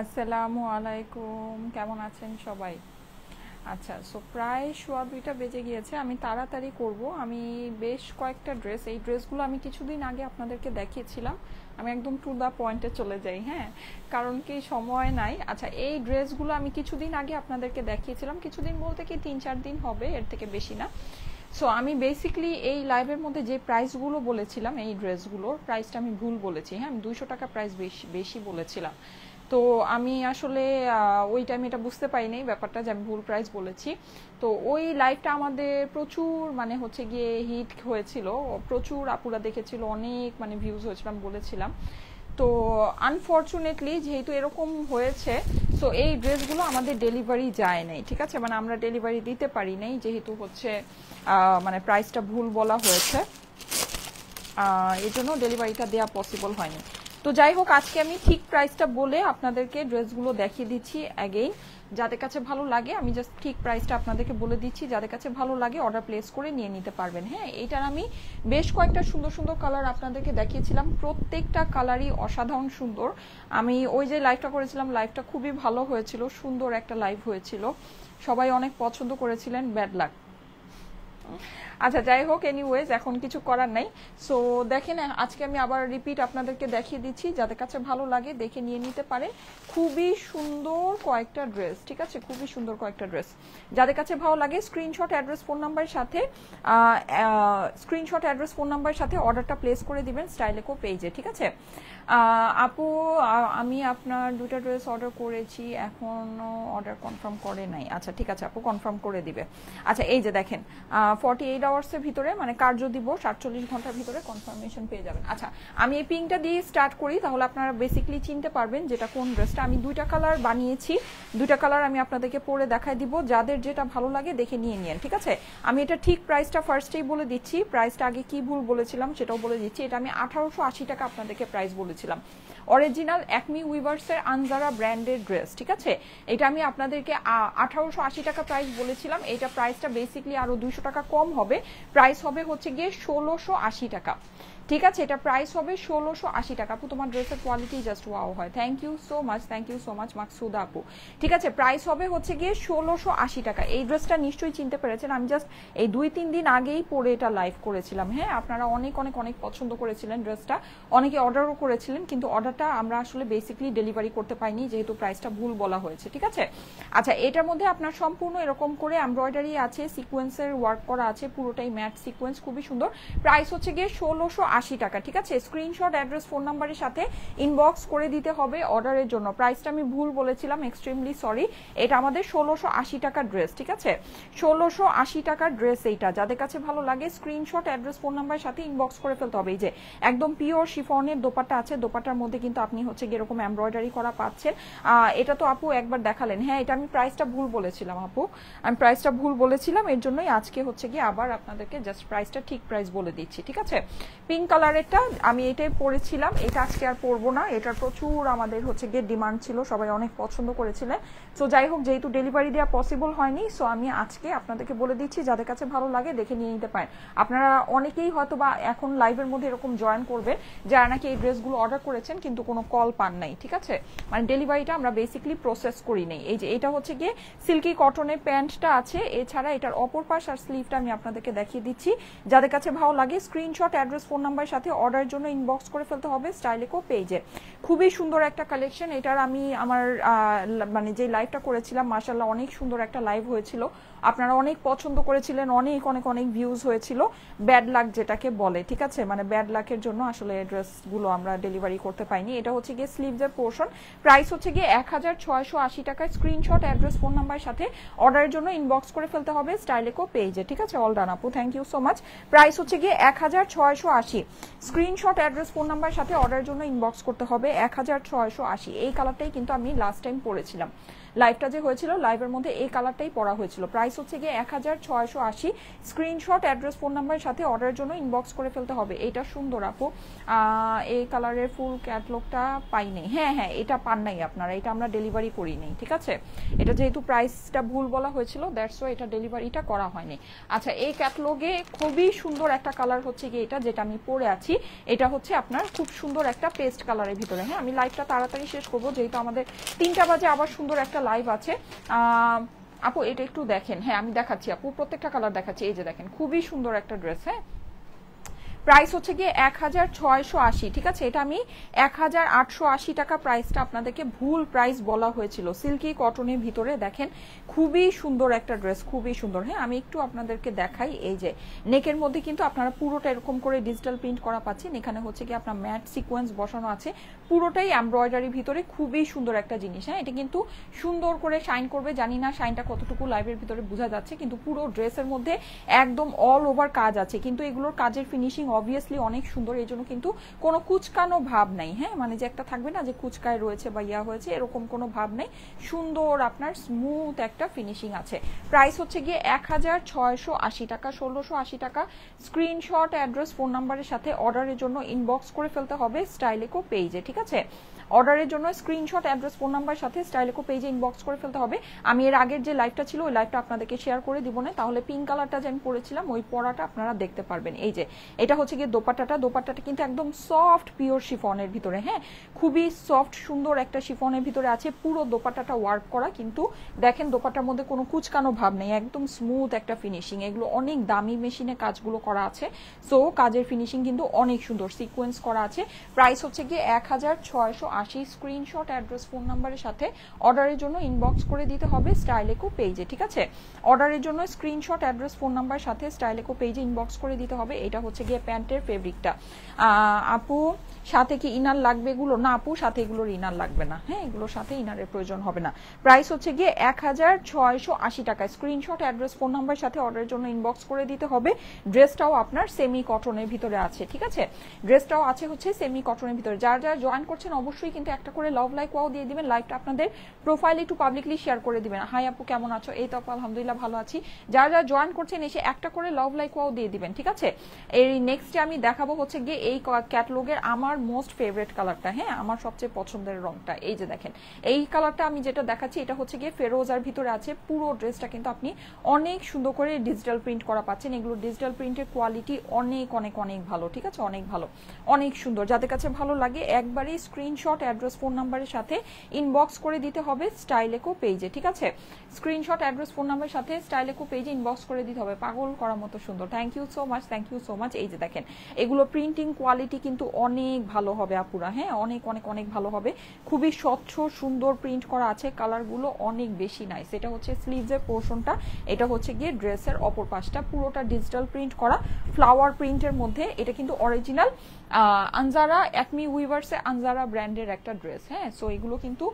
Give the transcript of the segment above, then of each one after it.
আসসালামু আলাইকুম, কেমন আছেন সবাই? আচ্ছা, সো প্রায় সোয়া ২টা বেজে গিয়েছে। আমি তাড়াতাড়ি করব। আমি বেশ কয়েকটা ড্রেস, এই ড্রেসগুলো আমি কিছুদিন আগে আপনাদেরকে দেখিয়েছিলাম। আমি একদম টু দ্য পয়েন্টে চলে যাই, হ্যাঁ, কারণ কি সময় নাই। আচ্ছা, এই ড্রেসগুলো আমি কিছুদিন আগে আপনাদেরকে দেখিয়েছিলাম, কিছুদিন বলতে কি ৩-৪ দিন হবে, এর থেকে বেশি না। সো আমি বেসিকলি এই লাইভের মধ্যে যে প্রাইসগুলো বলেছিলাম, এই ড্রেসগুলোর প্রাইসটা আমি ভুল বলেছি, হ্যাঁ, আমি ২০০ টাকা প্রাইস বেশি বেশি বলেছিলাম। তো আমি আসলে ওই টাইমে এটা বুঝতে পারিনি ব্যাপারটা, যে আমি ভুল প্রাইস বলেছি। তো ওই লাইভটা আমাদের প্রচুর মানে হচ্ছে গিয়ে হিট হয়েছিল, প্রচুর আপুরা দেখেছিল, অনেক মানে ভিউজ হয়েছিল, আমি বলেছিলাম। তো আনফর্চুনেটলি যেহেতু এরকম হয়েছে, সো এই ড্রেসগুলো আমাদের ডেলিভারি যায় নাই, ঠিক আছে, মানে আমরা ডেলিভারি দিতে পারি নাই, যেহেতু হচ্ছে মানে প্রাইসটা ভুল বলা হয়েছে, এই জন্য ডেলিভারিটা দেওয়া পসিবল হয়নি। তো যাই হোক, আজকে আমি ঠিক প্রাইসটা বলে আপনাদেরকে ড্রেসগুলো দেখিয়ে দিচ্ছি অ্যাগেইন। যাদের কাছে ভালো লাগে, আমি জাস্ট ঠিক প্রাইসটা আপনাদেরকে বলে দিচ্ছি, যাদের কাছে ভালো লাগে অর্ডার প্লেস করে নিয়ে নিতে পারবেন। হ্যাঁ, এইটার আমি বেশ কয়েকটা সুন্দর সুন্দর কালার আপনাদেরকে দেখিয়েছিলাম, প্রত্যেকটা কালারই অসাধারণ সুন্দর। আমি ওই যে লাইভটা করেছিলাম, লাইভটা খুবই ভালো হয়েছিল, সুন্দর একটা লাইভ হয়েছিল, সবাই অনেক পছন্দ করেছিলেন। Bad luck. আচ্ছা, যাই হোক, এনিওয়েজ এখন কিছু করার নাই। সো দেখেন, আজকে আমি আবার রিপিট আপনাদেরকে দেখিয়ে দিচ্ছি, যাদের কাছে ভালো লাগে দেখে নিয়ে নিতে পারেন। খুবই সুন্দর কয়েকটা ড্রেস, ঠিক আছে, খুবই সুন্দর কয়েকটা ড্রেস। যাদের কাছে ভালো লাগে স্ক্রিনশট অ্যাড্রেস ফোন নাম্বারের সাথে অর্ডারটা প্লেস করে দিবেন স্টাইলেকো পেজে, ঠিক আছে। আপু, আমি আপনার 2টা ড্রেস অর্ডার করেছি, এখনো অর্ডার কনফার্ম করে নাই। আচ্ছা, ঠিক আছে আপু, কনফার্ম করে দিবে। আচ্ছা, এই যে দেখেন, 48 আওয়ার্সের ভিতরে, মানে কার্য দিবস 48 ঘন্টার ভিতরে কনফার্মেশন পেয়ে যাবেন। আচ্ছা, আমি এই পিঙ্কটা দিয়ে স্টার্ট করি, তাহলে আপনারা বেসিকলি চিনতে পারবেন যেটা কোন ড্রেসটা। আমি 2টা কালার বানিয়েছি, 2টা কালার আমি আপনাদেরকে পরে দেখাই দিব, যাদের যেটা ভালো লাগে দেখে নিয়ে নিন, ঠিক আছে। আমি এটা ঠিক প্রাইসটা ফার্স্টেই বলে দিচ্ছি, প্রাইসটা আগে কি ভুল বলেছিলাম সেটাও বলে দিচ্ছি। এটা আমি 1880 টাকা আপনাদেরকে প্রাইস বলেছিলাম। অরিজিনাল একমি উইভার্সের আনজারা ব্র্যান্ডের ড্রেস, ঠিক আছে। এটা আমি আপনাদেরকে 1880 টাকা প্রাইস বলেছিলাম। এটা প্রাইসটা বেসিকলি আরো 200 টাকা কম হবে, প্রাইস হবে হচ্ছে গিয়ে 1680 টাকা, ঠিক আছে। এটা প্রাইস হবে 1680 টাকা। আপু, তোমার ড্রেসের কোয়ালিটি জাস্ট ওয়াও হয়, thank you so much, thank you so much Maksuda আপু। ঠিক আছে, প্রাইস হবে হচ্ছে গিয়ে 1680 টাকা। এই ড্রেসটা নিশ্চয়ই চিনতে পেরেছেন, আমি জাস্ট এই 2-3 দিন আগেই পরে এটা লাইভ করেছিলাম। হ্যাঁ, আপনারা অনেক অনেক অনেক পছন্দ করেছিলেন ড্রেসটা, অনেকে অর্ডারও করেছিলেন, কিন্তু অর্ডারটা আমরা আসলে বেসিকলি ডেলিভারি করতে পাইনি, যেহেতু প্রাইসটা ভুল বলা হয়েছে, ঠিক আছে। আচ্ছা, এটার মধ্যে আপনার সম্পূর্ণ এরকম করে এমব্রয়ডারি আছে, সিকোয়েন্সের ওয়ার্ক করা আছে, পুরোটাই ম্যাট সিকোয়েন্স, খুবই সুন্দর। প্রাইস হচ্ছে গিয়ে 1680 টাকা, ঠিক আছে। স্ক্রিনশট অ্যাড্রেস ফোন নাম্বারের সাথে ইনবক্স করে দিতে হবে অর্ডারের জন্য। প্রাইসটা আমি ভুল বলেছিলাম, এক্সট্রিমলি সরি। এটা আমাদের 1680 টাকার ড্রেস, ঠিক আছে, 1680 টাকার ড্রেস। এইটা যাদের কাছে ভালো লাগে স্ক্রিনশট অ্যাড্রেস ফোন নাম্বারের সাথে ইনবক্স করে ফেলতে হবে। এই যে একদম পিওর শিফনের দোপাট্টা আছে, দোপাট্টার মধ্যে কিন্তু আপনি হচ্ছে গিয়ে এরকম এমব্রয়ডারি করা পাচ্ছেন। এটা তো আপু একবার দেখালেন। হ্যাঁ, এটা আমি প্রাইসটা ভুল বলেছিলাম আপু, আমি প্রাইসটা ভুল বলেছিলাম, এর জন্যই আজকে হচ্ছে গিয়ে আবার আপনাদেরকে জাস্ট প্রাইসটা ঠিক প্রাইস বলে দিচ্ছি, ঠিক আছে। পিঙ্ক কালারেরটা আমি এটাই পরেছিলাম, এটা আজকে আর পরবো না। এটার প্রচুর আমাদের হচ্ছে গিয়ে ডিমান্ড ছিল, সবাই অনেক পছন্দ করেছিলেন। সো যাই হোক, যেহেতু ডেলিভারি দেওয়া পসিবল হয়নি, সো আমি আজকে আপনাদেরকে বলে দিচ্ছি, যাদের কাছে ভালো লাগে দেখে নিয়ে নিতে পারেন। আপনারা অনেকেই হয়তো বা এখন লাইভের মধ্যে এরকম জয়েন করবেন যারা নাকি এই ড্রেসগুলো অর্ডার করেছেন কিন্তু কোনো কল পান নাই, ঠিক আছে, মানে ডেলিভারিটা আমরা বেসিকলি প্রসেস করি নেই। এই যে এটা হচ্ছে গিয়ে সিল্কি কটনের প্যান্টটা আছে, এছাড়া এটার অপর পাশ আর স্লিভটা আমি আপনাদেরকে দেখিয়ে দিচ্ছি। যাদের কাছে ভালো লাগে স্ক্রিনশট অ্যাড্রেস ফোন নাম্বারের সাথে অর্ডারের জন্য ইনবক্স করে ফেলতে হবে স্টাইলেকো পেজে। খুবই সুন্দর একটা কালেকশন। এটার আমি আমার মানে যে লাইভটা করেছিলাম, মাশাআল্লাহ অনেক সুন্দর একটা লাইভ হয়েছিল, আপনারা অনেক পছন্দ করেছিলেন, অনেক অনেক অনেক ভিউজ হয়েছিল। ব্যাড লাক যেটাকে বলে, ঠিক আছে, মানে ব্যাড লাকের জন্য আসলে ড্রেসগুলো আমরা ডেলিভারি করতে পাইনি। এটা হচ্ছে গিয়ে স্লিভসের পোর্শন, প্রাইস হচ্ছে গিয়ে 1680 টাকায়। স্ক্রিনশট অ্যাড্রেস ফোন নাম্বারের সাথে অর্ডারের জন্য ইনবক্স করে ফেলতে হবে স্টাইলেকো পেজে, ঠিক আছে। অল ডান আপু, thank you so much. Price হচ্ছে গিয়ে 1680। স্ক্রিনশট অ্যাড্রেস ফোন নাম্বারের সাথে অর্ডারের জন্য ইনবক্স করতে হবে 1680। এই কালারটাই কিন্তু আমি লাস্ট টাইম পরেছিলাম, লাইভটা যে হয়েছিল লাইভের মধ্যে এই কালারটাই পরা হয়েছিল। প্রাইস হচ্ছে গিয়ে 1680। স্ক্রিনশট, অ্যাড্রেস, ফোন নাম্বারের সাথে অর্ডারের জন্য ইনবক্স করে ফেলতে হবে। এটা সুন্দর আপু, এই কালারের ফুল ক্যাটলগটা পাই নাই। হ্যাঁ হ্যাঁ, এটা পান নাই আপনারা, এটা আমরা ডেলিভারি করি নাই, ঠিক আছে। এটা যেহেতু প্রাইসটা ভুল বলা হয়েছিল, দ্যাটস ওয়াই এটা ডেলিভারিটা করা হয়নি। আচ্ছা, এই ক্যাটলগে খুবই সুন্দর একটা কালার হচ্ছে গিয়ে এটা, যেটা আমি পরে আছি। এটা হচ্ছে আপনার খুব সুন্দর একটা পেস্ট কালারের ভিতরে। হ্যাঁ, আমি লাইভটা তাড়াতাড়ি শেষ করবো, যেহেতু আমাদের 3টা বাজে আবার সুন্দর একটা লাইভ আছে। আপু এটা একটু দেখেন। হ্যাঁ, আমি দেখাচ্ছি আপু, প্রত্যেকটা কালার দেখাচ্ছি। এই যে দেখেন, খুবই সুন্দর একটা ড্রেস। হ্যাঁ, প্রাইস হচ্ছে গিয়ে 1680, ঠিক আছে। এটা আমি 1880 টাকা প্রাইসটা আপনাদেরকে ভুল প্রাইস বলা হয়েছিল। সিল্কি কটনের ভিতরে দেখেন, খুবই সুন্দর একটা ড্রেস, খুবই সুন্দর। হ্যাঁ, আমি একটু আপনাদেরকে দেখাই। এই যে নেকের মধ্যে কিন্তু আপনারা পুরোটা এরকম করে ডিজিটাল প্রিন্ট করা পাচ্ছেন। এখানে হচ্ছে কি আপনার ম্যাট সিকোয়েন্স বসানো আছে, পুরোটাই এমব্রয়ডারি ভিতরে, খুবই সুন্দর একটা জিনিস। হ্যাঁ, এটা কিন্তু সুন্দর করে শাইন করবে। জানি না শাইনটা কতটুকু লাইভের ভিতরে বোঝা যাচ্ছে, কিন্তু পুরো ড্রেসের মধ্যে একদম অল ওভার কাজ আছে। কিন্তু এগুলোর কাজের ফিনিশিং অবভিয়াসলি অনেক সুন্দর, এই জন্য কিন্তু কোনো কুচকানো ভাব নাই। হ্যাঁ, মানে যে একটা থাকবে না যে কুচকায় রয়েছে বা ইয়া হয়েছে, এরকম কোনো ভাব নেই। সুন্দর আপনার স্মুথ একটা ফিনিশিং আছে। প্রাইস হচ্ছে গিয়ে 1680 টাকা, 1680 টাকা। স্ক্রিনশট, অ্যাড্রেস, ফোন নাম্বারের সাথে অর্ডারের জন্য ইনবক্স করে ফেলতে হবে স্টাইলেকো পেজে, ঠিক আছে। অর্ডারের জন্য স্ক্রিনশট, অ্যাড্রেস, ফোন নাম্বার সাথে স্টাইলেকো পেজে ইনবক্স করে ফেলতে হবে। আমি এর আগের যে লাইভটা ছিল ওই লাইভটা আপনাদেরকে শেয়ার করে দিব না, তাহলে পিঙ্ক কালারটা যে আমি পরেছিলাম ওই পরাটা আপনারা দেখতে পারবেন। এই যে এটা হচ্ছে গিয়ে দোপাট্টাটা কিন্তু একদম সফট পিওর শিফনের ভিতরে। হ্যাঁ, খুবই সফট সুন্দর একটা শিফনের ভিতরে আছে। পুরো দোপাট্টাটা ওয়ার্ক করা, কিন্তু দেখেন দোপাট্টার মধ্যে কোনো কুচকানো ভাব নেই, একদম স্মুথ একটা ফিনিশিং। এগুলো অনেক দামি মেশিনে কাজগুলো করা আছে, সো কাজের ফিনিশিং কিন্তু অনেক সুন্দর, সিকোয়েন্স করা আছে। প্রাইস হচ্ছে গিয়ে 1680। স্ক্রিনশট, অ্যাড্রেস, ফোন নাম্বারের সাথে অর্ডারের জন্য ইনবক্স করে দিতে হবে স্টাইলেকো পেজে, ঠিক আছে। অর্ডারের জন্য স্ক্রিনশট, অ্যাড্রেস, ফোন নাম্বার সাথে স্টাইলেকো পেজে ইনবক্স করে দিতে হবে। এটা হচ্ছে গিয়ে প্যান্টের ফেব্রিকটা। আপু সাথে কি ইনার লাগবে? এগুলো না আপু, সাথে এগুলোর ইনার লাগবে না। হ্যাঁ, এগুলোর সাথে ইনারের প্রয়োজন হবে না। প্রাইস হচ্ছে গিয়ে 1680 টাকা। স্ক্রিনশট, অ্যাড্রেস, ফোন নাম্বার সাথে অর্ডারের জন্য ইনবক্স করে দিতে হবে। ড্রেসটাও আপনার সেমি কটনের ভিতরে আছে, ঠিক আছে। ড্রেসটাও আছে হচ্ছে সেমি কটনের ভিতরে। যারা যারা জয়েন করছেন অবশ্যই কিন্তু একটা করে লাভ লাইক ওয়াও দিয়ে দিবেন। লাইভটা আপনাদের প্রোফাইলে একটু পাবলিকলি শেয়ার করে দিবেন। হাই আপু কেমন আছো? এই তো আপু আলহামদুলিল্লাহ ভালো আছি। যারা যারা জয়েন করছেন এসে একটা করে লাভ লাইক ওয়াও দিয়ে দিবেন, ঠিক আছে। এই নেক্সটে আমি দেখাবো হচ্ছে গিয়ে এই ক্যাটালগের আমার মোস্ট ফেভারিট কালারটা। হ্যাঁ, আমার সবচেয়ে পছন্দের রংটা। এই যে দেখেন, এই কালারটা আমি যেটা দেখাচ্ছি এটা হচ্ছে গিয়ে ফেরোজার ভিতরে আছে। পুরো ড্রেসটা কিন্তু আপনি অনেক সুন্দর করে ডিজিটাল প্রিন্ট করা পাচ্ছেন। এগুলো ডিজিটাল প্রিন্টের কোয়ালিটি অনেক অনেক অনেক ভালো, ঠিক আছে, অনেক ভালো, অনেক সুন্দর। যাদের কাছে ভালো লাগে একবারই স্ক্রিনশট, অ্যাড্রেস, ফোন নাম্বারের সাথে ইনবক্স করে দিতে হবে স্টাইলেকো পেজে, ঠিক আছে। স্ক্রিনশট, অ্যাড্রেস, ফোন নাম্বারের সাথে স্টাইলেকো পেজে ইনবক্স করে দিতে হবে। পাগল করার মতো সুন্দর। Thank you so much, thank you so much. এই যে দেখেন, এগুলো প্রিন্টিং কোয়ালিটি কিন্তু অনেক ভালো হবে আপুরা। হ্যাঁ, অনেক অনেক অনেক ভালো হবে। খুবই স্বচ্ছ সুন্দর প্রিন্ট করা আছে, কালারগুলো অনেক বেশি নাইস। এটা হচ্ছে স্লিভসের পোর্শনটা, এটা হচ্ছে গিয়ে ড্রেসের অপর পাশটা, পুরোটা ডিজিটাল প্রিন্ট করা ফ্লাওয়ার প্রিন্টের মধ্যে। এটা কিন্তু অরিজিনাল আনজারা একমি উইভার্সে আনজারা ব্র্যান্ডের একটা ড্রেস। হ্যাঁ, সো এগুলো কিন্তু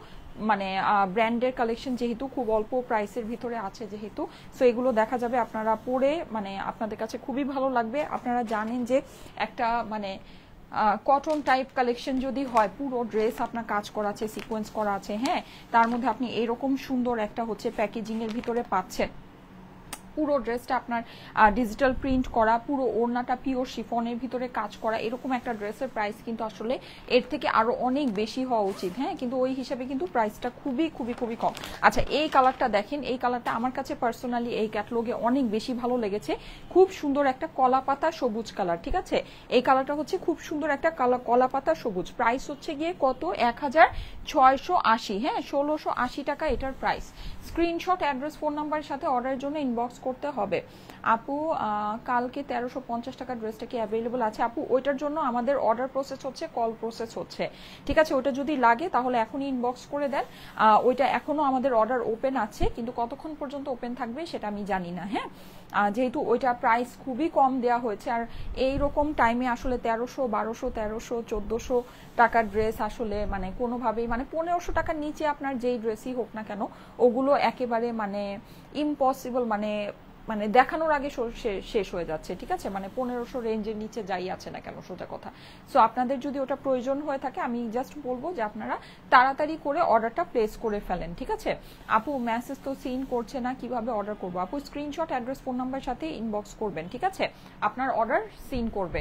মানে ব্র্যান্ডের কালেকশন, যেহেতু খুব অল্প প্রাইসের ভিতরে আছে যেহেতু, সো এগুলো দেখা যাবে আপনারা পরে মানে আপনাদের কাছে খুবই ভালো লাগবে। আপনারা জানেন যে একটা মানে কটন টাইপ কালেকশন যদি হয়, পুরো ড্রেস আপনার কাজ করা আছে, সিকোয়েন্স করা আছে, হ্যাঁ, তার মধ্যে আপনি এরকম সুন্দর একটা হচ্ছে প্যাকেজিং এর ভিতরে পাচ্ছেন। পুরো ড্রেসটা আপনার ডিজিটাল প্রিন্ট করা, পুরো ওড়নাটা পিওর শিফনের ভিতরে কাজ করা, এরকম একটা ড্রেসের প্রাইস কিন্তু আসলে এর থেকে আরো অনেক বেশি হওয়া উচিত। হ্যাঁ, কিন্তু ওই হিসাবে কিন্তু প্রাইসটা খুবই খুবই খুবই কম। আচ্ছা, এই কালারটা দেখেন, এই কালারটা আমার কাছে পার্সোনালি এই ক্যাটালগে অনেক বেশি ভালো লেগেছে। খুব সুন্দর একটা কলা পাতা সবুজ কালার, ঠিক আছে। এই কালারটা হচ্ছে খুব সুন্দর একটা কলা পাতা সবুজ। প্রাইস হচ্ছে গিয়ে কত? 1680। হ্যাঁ, 1680 টাকা এটার প্রাইস। স্ক্রিনশট, অ্যাড্রেস, ফোন নাম্বারের সাথে অর্ডারের জন্য ইনবক্স করতে হবে। আপু কালকে 1350 টাকা ড্রেসটা কি অ্যাভেলেবল আছে? আপু ওইটার জন্য আমাদের অর্ডার প্রসেস হচ্ছে, কল প্রসেস হচ্ছে, ঠিক আছে। ওইটা যদি লাগে তাহলে এখনই ইনবক্স করে দেন। ওইটা এখনো আমাদের অর্ডার ওপেন আছে, কিন্তু কতক্ষণ পর্যন্ত ওপেন থাকবে সেটা আমি জানি না। হ্যাঁ, যেহেতু ওইটা প্রাইস খুবই কম দেওয়া হয়েছে, আর এইরকম টাইমে আসলে 1300, 1200, 1300, 1400 টাকার ড্রেস আসলে মানে কোনোভাবেই মানে 1500 টাকার নিচে আপনার যেই ড্রেসই হোক না কেন ওগুলো একেবারে মানে ইম্পসিবল, মানে মানে দেখানোর আগে শেষ হয়ে যাচ্ছে, ঠিক আছে, মানে 1500 রেঞ্জের নিচে যাই আছে না কেন, সোজা কথা। সো আপনাদের যদি ওটা প্রয়োজন হয়ে থাকে আমি জাস্ট বলবো যে আপনারা তাড়াতাড়ি করে অর্ডারটা প্লেস করে ফেলেন, ঠিক আছে। আপু মেসেজ তো সিন করছে না, কিভাবে অর্ডার করবো? আপু স্ক্রিনশট, অ্যাড্রেস, ফোন নাম্বার সাথে ইনবক্স করবেন, ঠিক আছে, আপনার অর্ডার সিন করবে।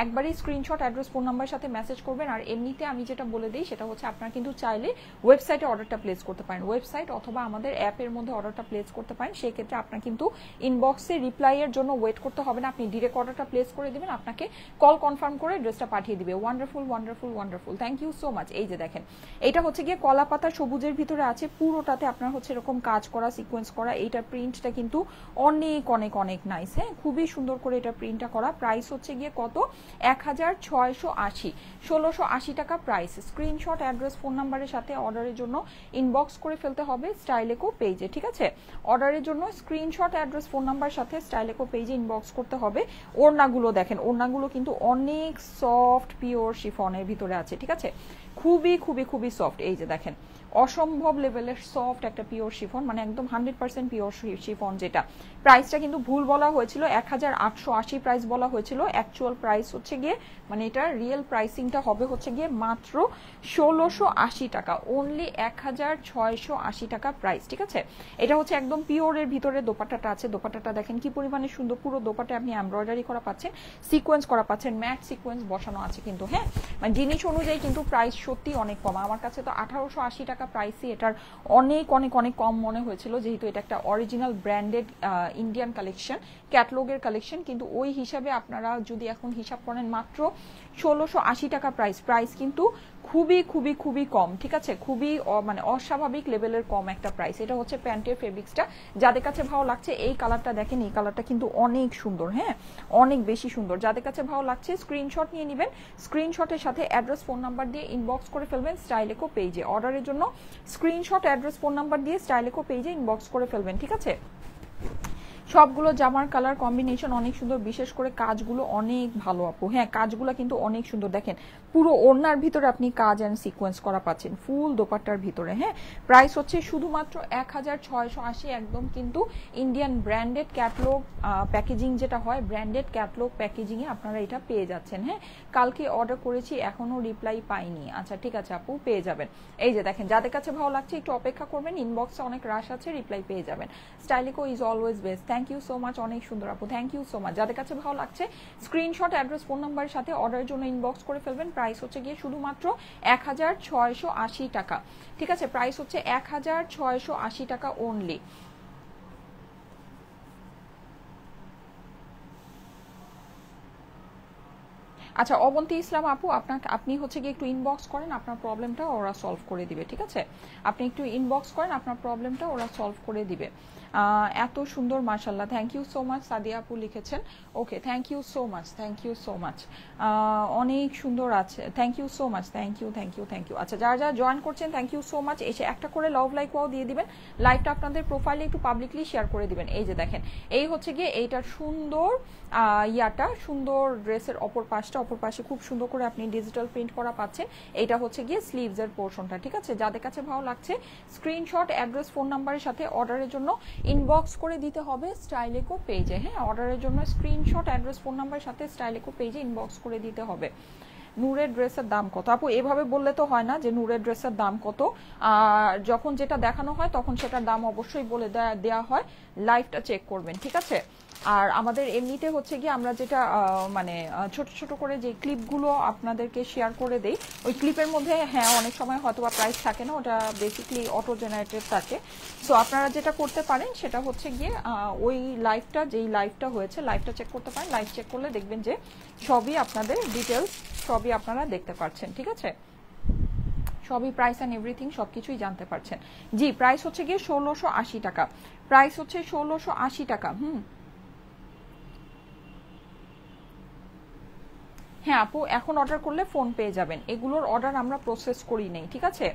একবারই স্ক্রিনশট, অ্যাড্রেস, ফোন নাম্বার সাথে মেসেজ করবেন। আর এমনিতে আমি যেটা বলে দিই সেটা হচ্ছে আপনারা কিন্তু চাইলে ওয়েবসাইটে অর্ডারটা প্লেস করতে পারেন, ওয়েবসাইট অথবা আমাদের অ্যাপের মধ্যে অর্ডারটা প্লেস করতে পারেন। সেক্ষেত্রে আপনার কিন্তু ইনবক্সে রিপ্লাইয়ের জন্য ওয়েট করতে হবে না, আপনি ডিরেক্ট অর্ডারটা প্লেস করে দিবেন, আপনাকে কল কনফার্ম করে ড্রেসটা পাঠিয়ে দিবে। Wonderful wonderful wonderful, thank you so much. এই যে দেখেন, এটা হচ্ছে গিয়ে কলা পাতা সবুজের ভিতরে আছে, পুরোটাতে আপনার হচ্ছে এরকম কাজ করা, সিকোয়েন্স করা। এইটার প্রিন্টটা কিন্তু অনেক অনেক অনেক নাইস, হ্যাঁ, খুবই সুন্দর করে এটা প্রিন্টটা করা। প্রাইস হচ্ছে গিয়ে কত? 1680, 1680 টাকা প্রাইস। স্ক্রিনশট, অ্যাড্রেস, ফোন নাম্বারের সাথে অর্ডারের জন্য ইনবক্স করে ফেলতে হবে স্টাইলেকো পেজে, ঠিক আছে। অর্ডারের জন্য স্ক্রিনশট, অ্যাড্রেস, ফোন নাম্বার সাথে স্টাইলেকো পেজে ইনবক্স করতে হবে। ওড়নাগুলো দেখেন, ওড়নাগুলো কিন্তু অনেক সফট পিওর শিফনের ভিতরে আছে, ঠিক আছে, খুবই খুবই খুবই সফট। এই যে দেখেন, অসম্ভব লেভেলের সফট একটা পিওর শিফন, মানে একদম 100% পিওর শিফন। যেটা প্রাইসটা কিন্তু ভুল বলা হয়েছিল, 1880 প্রাইস বলা হয়েছিল, অ্যাকচুয়াল প্রাইস হচ্ছে গিয়ে মানে এটা রিয়েল প্রাইসিংটা হবে হচ্ছে গিয়ে মাত্র 1680 টাকা, অনলি 1680 টাকা প্রাইস, ঠিক আছে। এটা হচ্ছে একদম পিওরের ভিতরে দোপাট্টাটা আছে, দোপাট্টাটা দেখেন কি পরিমাণে সুন্দর, পুরো দোপাট্টা আপনি এমব্রয়ডারি করা পাচ্ছেন, সিকোয়েন্স করা পাচ্ছেন, ম্যাট সিকোয়েন্স বসানো আছে কিন্তু, হ্যাঁ, মানে জিনিস অনুযায়ী কিন্তু প্রাইস সত্যি অনেক কম। আমার কাছে তো 1880 টাকা প্রাইসই এটার অনেক অনেক অনেক কম মনে হয়েছিল, যেহেতু এটা একটা অরিজিনাল ব্র্যান্ডেড ইন্ডিয়ান কালেকশন, ক্যাটলগের কালেকশন, কিন্তু ওই হিসাবে আপনারা যদি এখন হিসাব করেন মাত্র 1680 টাকা প্রাইস কিন্তু খুবই খুবই খুবই কম, ঠিক আছে, খুবই মানে অস্বাভাবিক লেভেলের কম একটা প্রাইস। এটা হচ্ছে প্যান্টের ফেব্রিক্সটা, যাদের কাছে ভালো লাগছে এই কালারটা দেখেন, এই কালারটা কিন্তু অনেক সুন্দর, হ্যাঁ, অনেক বেশি সুন্দর। যাদের কাছে ভালো লাগছে স্ক্রিনশট নিয়ে নেবেন, স্ক্রিনশটের সাথে অ্যাড্রেস, ফোন নাম্বার দিয়ে ইনবক্স করে ফেলবেন স্টাইলেকো পেজে। অর্ডারের জন্য স্ক্রিনশট, অ্যাড্রেস, ফোন নাম্বার দিয়ে স্টাইলেকো পেজে ইনবক্স করে ফেলবেন, ঠিক আছে। সবগুলো জামার কালার কম্বিনেশন অনেক সুন্দর, বিশেষ করে কাজগুলো অনেক ভালো আপু, হ্যাঁ, কাজগুলো কিন্তু অনেক সুন্দর। দেখেন পুরো ওড়নার ভিতরে আপনি কাজ অ্যান্ড সিকোয়েন্স করা পাচ্ছেন ফুল দোপাট্টার ভিতরে, হ্যাঁ। প্রাইস হচ্ছে শুধুমাত্র 1680, একদম কিন্তু ইন্ডিয়ান ব্র্যান্ডেড ক্যাটলগ প্যাকেজিং যেটা হয়, ব্র্যান্ডেড ক্যাটলগ প্যাকেজিংয়ে আপনারা এটা পেয়ে যাচ্ছেন, হ্যাঁ। কালকে অর্ডার করেছি, এখনো রিপ্লাই পাইনি, আচ্ছা ঠিক আছে আপু, পেয়ে যাবেন। এই যে দেখেন, যাদের কাছে ভালো লাগছে একটু অপেক্ষা করবেন, ইনবক্সে অনেক রাশ আছে, রিপ্লাই পেয়ে যাবেন। Styleco is always best, thank you so much, অনেক সুন্দর আপু, থ্যাংক ইউ সো মাচ। যাদের কাছে ভালো লাগছে স্ক্রিনশট, অ্যাড্রেস, ফোন নাম্বারের সাথে অর্ডারের জন্য ইনবক্স করে ফেলবেন। প্রাইস হচ্ছে গিয়ে শুধুমাত্র 1680 টাকা, ঠিক আছে, প্রাইস হচ্ছে 1680 টাকা অনলি। আচ্ছা অবন্তী ইসলাম আপু, আপনি হচ্ছে গিয়ে একটু ইনবক্স করেন, আপনার প্রবলেমটা ওরা সলভ করে দিবে, ঠিক আছে, আপনি একটু ইনবক্স করেন, আপনার প্রবলেমটা ওরা সলভ করে দিবে। এত সুন্দর, মাশাল্লাহ, thank you so much. Sadia আপু লিখেছেন, okay, thank you so much, thank you so much, অনেক সুন্দর আছে, thank you so much, thank you thank you thank you. আচ্ছা যারা যারা জয়েন করছেন থ্যাংক ইউ সো মাচ। এসে একটা করে লাভ লাইক ওয়াও দিয়ে দিবেন, লাইভটা আপনাদের প্রোফাইলে একটু পাবলিকলি শেয়ার করে দিবেন। এই যে দেখেন, এই হচ্ছে গিয়ে এইটার সুন্দর ইয়াটা, সুন্দর ড্রেসের অপর পাশে খুব সুন্দর করে আপনি ডিজিটাল প্রিন্ট করা পাচ্ছেন। এটা হচ্ছে গিয়ে স্লিভস এর পোর্শনটা, ঠিক আছে। যাদের কাছে ভালো লাগছে স্ক্রিনশট, অ্যাড্রেস, ফোন নাম্বারের সাথে অর্ডারের জন্য ইনবক্স করে দিতে হবে স্টাইলেকো পেজে, হ্যাঁ, অর্ডারের জন্য স্ক্রিনশট, অ্যাড্রেস, ফোন নাম্বারের সাথে স্টাইলেকো পেজে ইনবক্স করে দিতে হবে। নূরের ড্রেসের দাম কত আপু? এভাবে বললে তো হয় না যে নূরের ড্রেসের দাম কত, যখন যেটা দেখানো হয় তখন সেটার দাম অবশ্যই বলে দেয়া হয়, লাইভটা চেক করবেন, ঠিক আছে। আর আমাদের এমনিতে হচ্ছে গিয়ে আমরা যেটা মানে ছোট ছোট করে যে ক্লিপগুলো আপনাদেরকে শেয়ার করে দেই, ওই ক্লিপের মধ্যে হ্যাঁ অনেক সময় হয়তো বা প্রাইস থাকে না, ওটা বেসিকলি অটো জেনারেটেড থাকে। সো আপনারা যেটা করতে পারেন সেটা হচ্ছে গিয়ে ওই লাইভটা, যেই লাইভটা হয়েছে লাইভটা চেক করতে পারেন, লাইভ চেক করলে দেখবেন যে সবই আপনাদের ডিটেলস সবই আপনারা দেখতে পাচ্ছেন, ঠিক আছে, সবই প্রাইস অ্যান্ড এভরিথিং সবকিছুই জানতে পারছেন। জি, প্রাইস হচ্ছে গিয়ে 1680 টাকা, প্রাইস হচ্ছে 1680 টাকা। হ্যাঁ আপু, এখন অর্ডার করলে ফোন পেয়ে যাবেন। এগুলোর অর্ডার আমরা প্রসেস করি নেই, ঠিক আছে?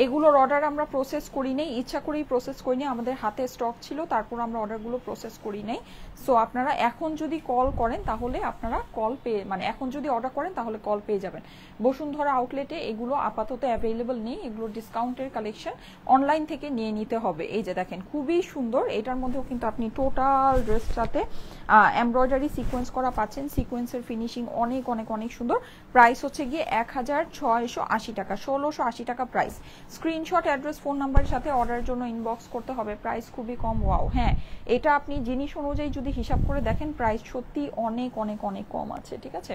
এগুলোর অর্ডার আমরা প্রসেস করি নেই, ইচ্ছা করেই প্রসেস করি নেই, আমাদের হাতে স্টক ছিল তারপর আমরা অর্ডারগুলো প্রসেস করি নেই। সো আপনারা এখন যদি কল করেন তাহলে আপনারা কল পেয়ে, মানে এখন যদি অর্ডার করেন তাহলে কল পেয়ে যাবেন। বসুন্ধরা আউটলেটে এগুলো আপাতত অ্যাভেলেবল নেই, এগুলো ডিসকাউন্টের কালেকশন, অনলাইন থেকে নিয়ে নিতে হবে। এই যে দেখেন খুবই সুন্দর, এটার মধ্যেও কিন্তু আপনি টোটাল ড্রেসটাতে এমব্রয়ডারি সিকোয়েন্স করা পাচ্ছেন, সিকোয়েন্সের ফিনিশিং অনেক অনেক অনেক সুন্দর। প্রাইস হচ্ছে গিয়ে 1680 টাকা, 1680 টাকা প্রাইস। স্ক্রিনশট, অ্যাড্রেস, ফোন নাম্বারের সাথে অর্ডারের জন্য ইনবক্স করতে হবে। প্রাইস খুবই কম। ওয়াও, হ্যাঁ এটা আপনি জিনিস অনুযায়ী যদি হিসাব করে দেখেন প্রাইস সত্যি অনেক অনেক অনেক কম আছে, ঠিক আছে?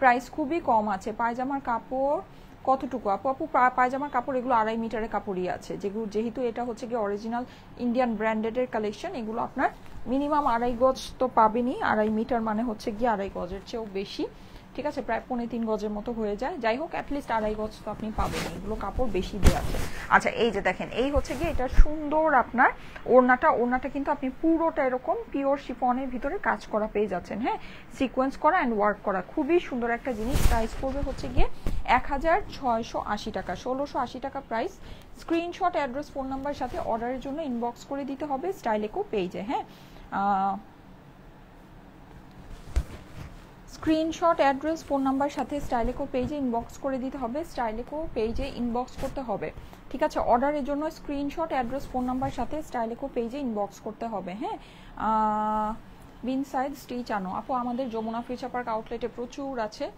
প্রাইস খুবই কম আছে। পায়জামার কাপড় কতটুকু আপু? আপু পায়জামার কাপড় এগুলো 2.5 মিটারের কাপড়ই আছে, যেগুলো যেহেতু এটা হচ্ছে গিয়ে অরিজিনাল ইন্ডিয়ান ব্র্যান্ডেডের কালেকশন, এগুলো আপনার মিনিমাম 2.5 গজ তো পাবেনই। 2.5 মিটার মানে হচ্ছে গিয়ে 2.5 গজের চেয়েও বেশি, ঠিক আছে? প্রায় 3.25 গজের মতো হয়ে যায়। যাই হোক, অ্যাটলিস্ট 2.5 গজ তো আপনি পাবেন, এগুলো কাপড় বেশি দেওয়া আছে। আচ্ছা এই যে দেখেন, এই হচ্ছে গিয়ে এটা সুন্দর আপনার ওড়নাটা কিন্তু আপনি পুরোটা এরকম পিওর শিফনের ভিতরে কাজ করা পেয়ে যাচ্ছেন, হ্যাঁ সিকোয়েন্স করা অ্যান্ড ওয়ার্ক করা, খুবই সুন্দর একটা জিনিস। প্রাইস পড়বে হচ্ছে গিয়ে 1680 টাকা, 1680 টাকা price. Screenshot, address, phone number সাথে অর্ডারের জন্য ইনবক্স করে দিতে হবে স্টাইলেকো পেজে, হ্যাঁ স্ক্রিনশট, অ্যাড্রেস, ফোন নাম্বার সাথে স্টাইলেকো পেজে ইনবক্স করে দিতে হবে, স্টাইলেকো পেজে ইনবক্স করতে হবে, ঠিক আছে? অর্ডারের জন্য স্ক্রিনশট, অ্যাড্রেস, ফোন নাম্বার সাথে স্টাইলেকো পেজে ইনবক্স করতে হবে, হ্যাঁ বিন সাইড স্টিচ আনো আপু, আমাদের যমুনা ফিউচার পার্ক আউটলেটে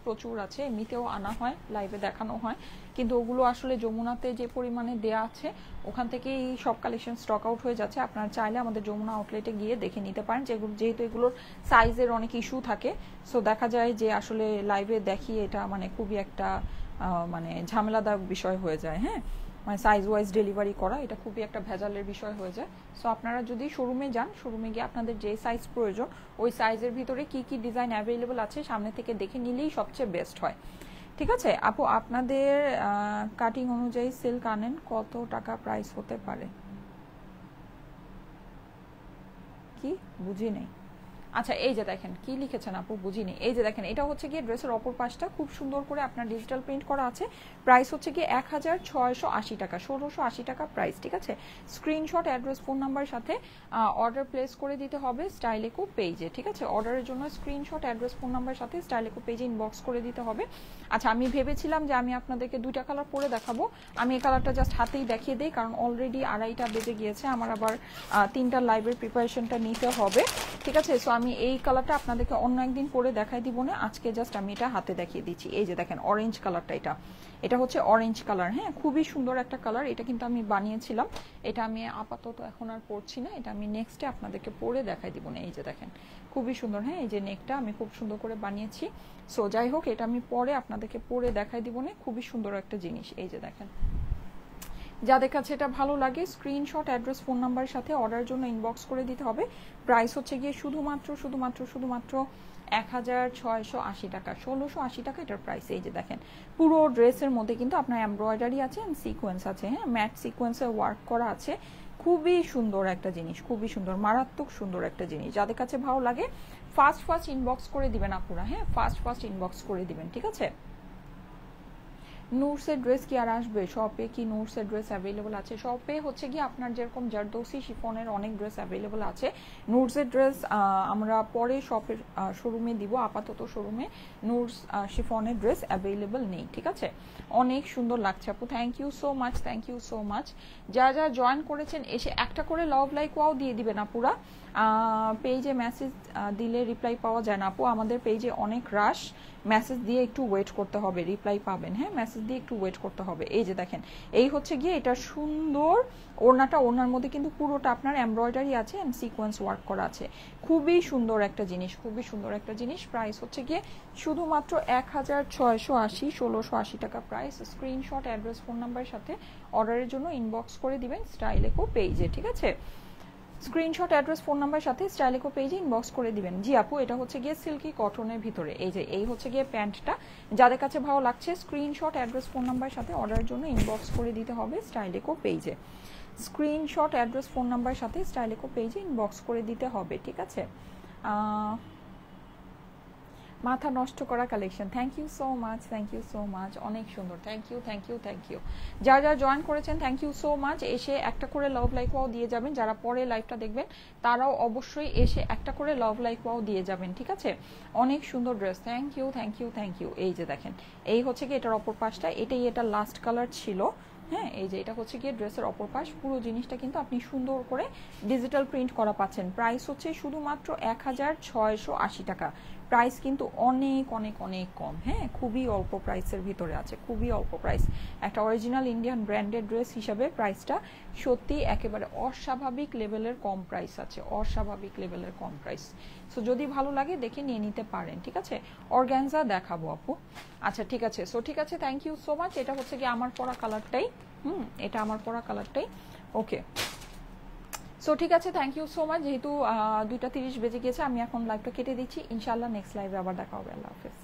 প্রচুর আছে, এমনিতেও আনা হয়, লাইভে দেখানো হয়, কিন্তু ওগুলো আসলে যমুনাতে যে পরিমাণে দেয়া আছে ওখান থেকেই সব কালেকশন স্টক আউট হয়ে যাচ্ছে। আপনারা চাইলে আমাদের যমুনা আউটলেটে গিয়ে দেখে নিতে পারেন, যেহেতু এগুলোর সাইজের অনেক ইস্যু থাকে, সো দেখা যায় যে আসলে লাইভে দেখি এটা মানে খুবই একটা মানে ঝামেলাদায়ক বিষয় হয়ে যায়, হ্যাঁ মানে সাইজ ওয়াইজ ডেলিভারি করা এটা খুবই একটা ভেজালের বিষয় হয়ে যায়। সো আপনারা যদি শোরুমে যান, শোরুমে গিয়ে আপনাদের যে সাইজ প্রয়োজন ওই সাইজের ভিতরে কি কি ডিজাইন অ্যাভেলেবল আছে সামনে থেকে দেখে নিলেই সবচেয়ে বেস্ট হয়, ঠিক আছে? আপু আপনাদের কাটিং অনুযায়ী সিল্ক আনেন, কত টাকা প্রাইস হতে পারে? কি বুঝি নেই। আচ্ছা এই যে দেখেন কি লিখেছেন আপু, বুঝিনি। এই যে দেখেন এটা হচ্ছে গিয়ে ড্রেসের অপর পাশটা খুব সুন্দর করে আপনার ডিজিটাল প্রিন্ট করা আছে। প্রাইস হচ্ছে গিয়ে 1680 টাকা, 1680 টাকা প্রাইস, ঠিক আছে? স্ক্রিনশট, অ্যাড্রেস, ফোন নাম্বার সাথে অর্ডার প্লেস করে দিতে হবে স্টাইলেকো পেজে, ঠিক আছে? অর্ডারের জন্য স্ক্রিনশট, অ্যাড্রেস, ফোন নাম্বার সাথে স্টাইলেকো পেজে ইনবক্স করে দিতে হবে। আচ্ছা আমি ভেবেছিলাম যে আমি আপনাদেরকে 2টা কালার পরে দেখাবো, আমি এই কালারটা জাস্ট হাতেই দেখিয়ে দিই কারণ অলরেডি 2:30টা বেজে গিয়েছে, আমার আবার 3টা লাইভের প্রিপারেশনটা নিতে হবে, ঠিক আছে? সো আমি এই কালারটা আপনাদেরকে অন্য একদিন পরে দেখাই দিব না, আজকে জাস্ট আমি এটা হাতে দেখিয়ে দিচ্ছি। এই যে দেখেন অরেঞ্জ কালারটা, এটা হচ্ছে অরেঞ্জ কালার, হ্যাঁ খুবই সুন্দর একটা কালার। এটা কিন্তু আমি বানিয়েছিলাম, এটা আমি আপাতত এখন আর পরছি না, এটা আমি নেক্সটে আপনাদেরকে পরে দেখাই দিব না। এই যে দেখেন খুবই সুন্দর, হ্যাঁ এই যে নেকটা আমি খুব সুন্দর করে বানিয়েছি। সো যাই হোক, এটা আমি পরে আপনাদেরকে পরে দেখাই দিব না, খুবই সুন্দর একটা জিনিস। এই যে দেখেন, যাদের কাছে এটা ভালো লাগে স্ক্রিনশট, অ্যাড্রেস, ফোন নাম্বারের সাথে অর্ডারের জন্য ইনবক্স করে দিতে হবে। প্রাইস হচ্ছে গিয়ে শুধুমাত্র 1680 টাকা, 1680 টাকা এটার প্রাইস। এই যে দেখেন পুরো ড্রেসের মধ্যে কিন্তু আপনার এমব্রয়ডারি আছে এন্ড সিকোয়েন্স আছে, হ্যাঁ ম্যাট সিকোয়েন্সে ওয়ার্ক করা আছে, খুবই সুন্দর একটা জিনিস, খুবই সুন্দর, মারাত্মক সুন্দর একটা জিনিস। যাদের কাছে ভালো লাগে ফার্স্ট ইনবক্স করে দিবেন আপুরা, হ্যাঁ ফার্স্ট ইনবক্স করে দিবেন, ঠিক আছে? নুরসের ড্রেস কি আর আসবে শপে? কি নুরসের ড্রেস অ্যাভেলেবল আছে শপে? হচ্ছে কি আপনার যেরকম জারদৌসি শিফনের অনেক ড্রেস অ্যাভেলেবল আছে, নুরসের ড্রেস আমরা পরে শপের শোরুমে দিব, আপাতত শোরুমে নুরস শিফনের ড্রেস অ্যাভেলেবল নেই, ঠিক আছে? অনেক সুন্দর লাগছে আপু, থ্যাংক ইউ সো মাচ। যারা জয়েন করেছেন এসে একটা করে লাভ লাইক ওয়াও দিয়ে দিবেন আপুরা। পেজে মেসেজ দিলে রিপ্লাই পাওয়া যায় না আপু, আমাদের পেজে অনেক রাশ, মেসেজ দিয়ে একটু ওয়েট করতে হবে, রিপ্লাই পাবেন, হ্যাঁ মেসেজ দিয়ে একটু ওয়েট করতে হবে। এই যে দেখেন এই হচ্ছে গিয়ে এটা সুন্দর ওড়নাটা, ওড়নার মধ্যে কিন্তু পুরোটা আপনার এমব্রয়ডারি আছে এন্ড সিকোয়েন্স ওয়ার্ক করা আছে, খুবই সুন্দর একটা জিনিস, খুবই সুন্দর একটা জিনিস। প্রাইস হচ্ছে গিয়ে শুধুমাত্র 1680, 1680 টাকা প্রাইস। স্ক্রিনশট, অ্যাড্রেস, ফোন নাম্বারের সাথে অর্ডারের জন্য ইনবক্স করে দিবেন স্টাইলেকো পেজে, ঠিক আছে? স্ক্রিনশট, অ্যাড্রেস, ফোন নাম্বার সাথে স্টাইলেকো পেজে ইনবক্স করে দিবেন। জি আপু এটা হচ্ছে গিয়ে সিল্কি কটনের ভিতরে, এই হচ্ছে গিয়ে প্যান্টটা। যাদের কাছে ভালো লাগছে স্ক্রিনশট, অ্যাড্রেস, ফোন নাম্বার সাথে অর্ডারের জন্য ইনবক্স করে দিতে হবে স্টাইলেকো পেজে। স্ক্রিনশট, অ্যাড্রেস, ফোন নাম্বার সাথে স্টাইলেকো পেজে ইনবক্স করে দিতে হবে, ঠিক আছে? মাথা নষ্ট করা collection, thank you so much, thank you so much, অনেক সুন্দর, thank you thank you thank you. যারা যারা জয়েন করেছেন থ্যাংক ইউ সো মাচ। এসে একটা করে লাভ লাইক ওয়াও দিয়ে যাবেন, যারা পরে লাইভটা দেখবেন তারাও অবশ্যই এসে একটা করে লাভ লাইক ওয়াও দিয়ে যাবেন, ঠিক আছে? অনেক সুন্দর dress, thank you thank you thank you. এই যে দেখেন, এই হচ্ছে কি এটার অপর পাশটা, এটাই এটা লাস্ট কালার ছিল। হ্যাঁ, এই যে এটা হচ্ছে গিয়ে ড্রেসের অপর পাশ, পুরো জিনিসটা কিন্তু আপনি সুন্দর করে ডিজিটাল প্রিন্ট করা পাচ্ছেন। প্রাইস হচ্ছে শুধুমাত্র 1680 টাকা। প্রাইস কিন্তু অনেক অনেক অনেক কম, হ্যাঁ, খুবই অল্প প্রাইসের ভিতরে আছে, খুবই অল্প প্রাইস। একটা অরিজিনাল ইন্ডিয়ান ব্র্যান্ডেড ড্রেস হিসাবে প্রাইসটা সত্যি একেবারে অস্বাভাবিক লেভেলের কম প্রাইস আছে, অস্বাভাবিক লেভেলের কম প্রাইস। সো যদি ভালো লাগে দেখে নিয়ে নিতে পারেন, ঠিক আছে? অর্গানজা দেখাবো আপু। আচ্ছা ঠিক আছে, সো ঠিক আছে, থ্যাংক ইউ সো মাচ। এটা হচ্ছে কি আমার পরা কালারটাই, এটা আমার পরা কালারটাই। ওকে, সো ঠিক আছে, থ্যাংক ইউ সো মাচ। যেহেতু 2:30 বেজে গিয়েছে, আমি এখন লাইভটা কেটে দিচ্ছি। ইনশাআল্লাহ নেক্সট লাইভে আবার দেখা হবে। আল্লাহ হাফেজ।